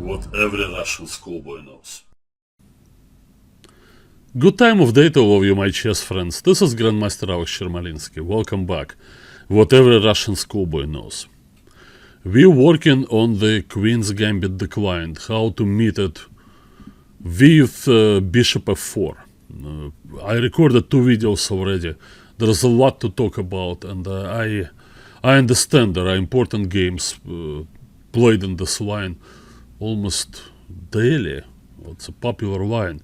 what every Russian schoolboy knows. Good time of day to all of you, my chess friends. This is Grandmaster Yermolinsky. Welcome back. What every Russian schoolboy knows. We're working on the Queen's Gambit declined, how to meet it with Bishop f4. I recorded 2 videos already. There's a lot to talk about, and I understand there are important games played in this line almost daily. It's a popular line.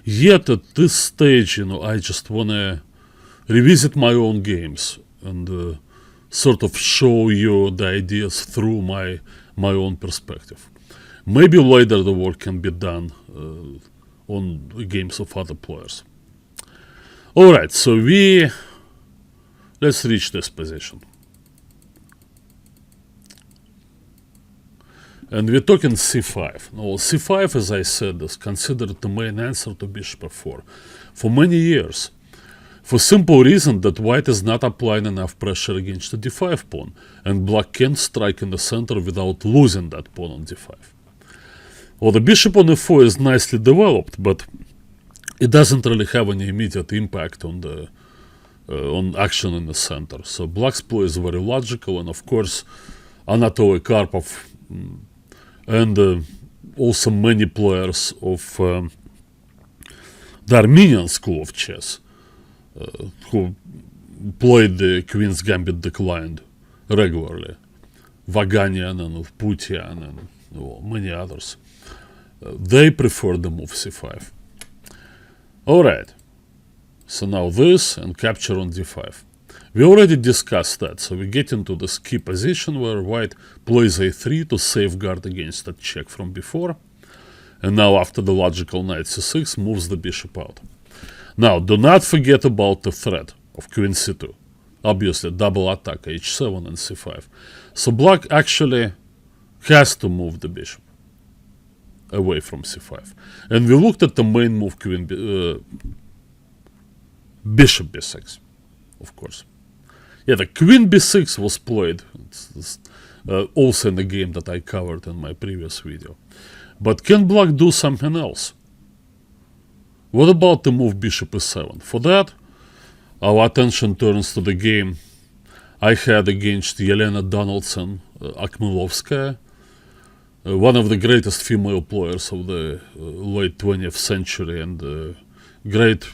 Yet at this stage, I just want to revisit my own games and sort of show you the ideas through my own perspective. Maybe later the work can be done on games of other players. Alright, so let's reach this position. And we're talking c5. Now, c5, as I said, is considered the main answer to bishop f4 for many years. For simple reason that white is not applying enough pressure against the d5 pawn, and black can't strike in the center without losing that pawn on d5. Well, the bishop on e4 is nicely developed, but it doesn't really have any immediate impact on the on action in the center. So black's play is very logical, and of course Anatoly Karpov and also many players of the Armenian school of chess who played the Queen's Gambit declined regularly. Vaganian and Putian and many others. They prefer the move c5. Alright, so now this and capture on d5. We already discussed that, so we get into this key position where white plays a3 to safeguard against that check from before. And now after the logical knight c6 moves the bishop out. Now do not forget about the threat of queen c2. Obviously double attack h7 and c5. So black actually has to move the bishop away from c5. And we looked at the main move bishop b6, of course. Yeah, the queen b6 was played also in the game that I covered in my previous video. But can black do something else? What about the move bishop e7? For that, our attention turns to the game I had against Yelena Donaldson Akhmelovskaya, one of the greatest female players of the late 20th century and a great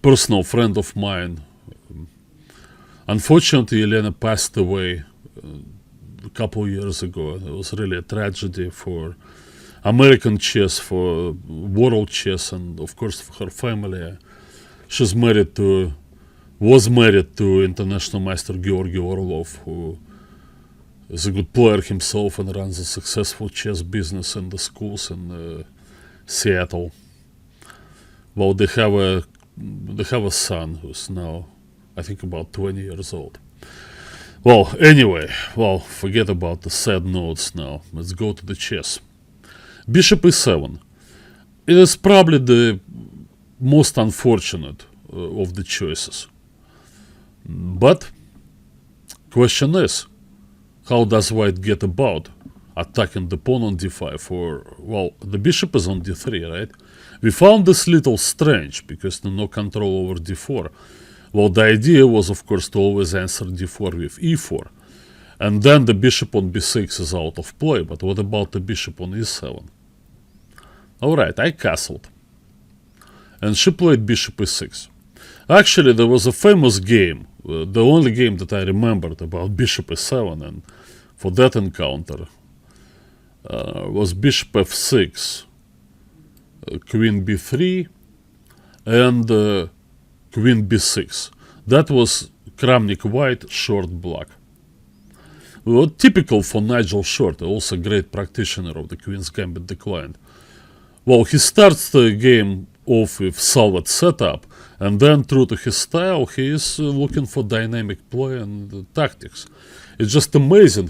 personal friend of mine. Unfortunately, Yelena passed away a couple years ago. It was really a tragedy for American chess, for world chess, and of course for her family. Was married to international master Georgy Orlov, who is a good player himself and runs a successful chess business in the schools in Seattle. Well, they have a son who's now, I think, about 20 years old. Well, anyway, forget about the sad notes now. Let's go to the chess. Bishop e7. It is probably the most unfortunate of the choices. But question is, how does white get about attacking the pawn on d5? Or, well, the bishop is on d3, right? We found this little strange because there's no control over d4. Well, the idea was, of course, to always answer d4 with e4. And then the bishop on b6 is out of play. But what about the bishop on e7? Alright, I castled. And she played bishop e6. Actually, there was a famous game, the only game that I remembered about bishop e7, and for that encounter was bishop f6, queen b3, and queen b6. That was Kramnik white, short black. Well, typical for Nigel Short, also a great practitioner of the Queen's Gambit declined. Well, he starts the game off with solid setup, and then true to his style, he is looking for dynamic play and tactics. It's just amazing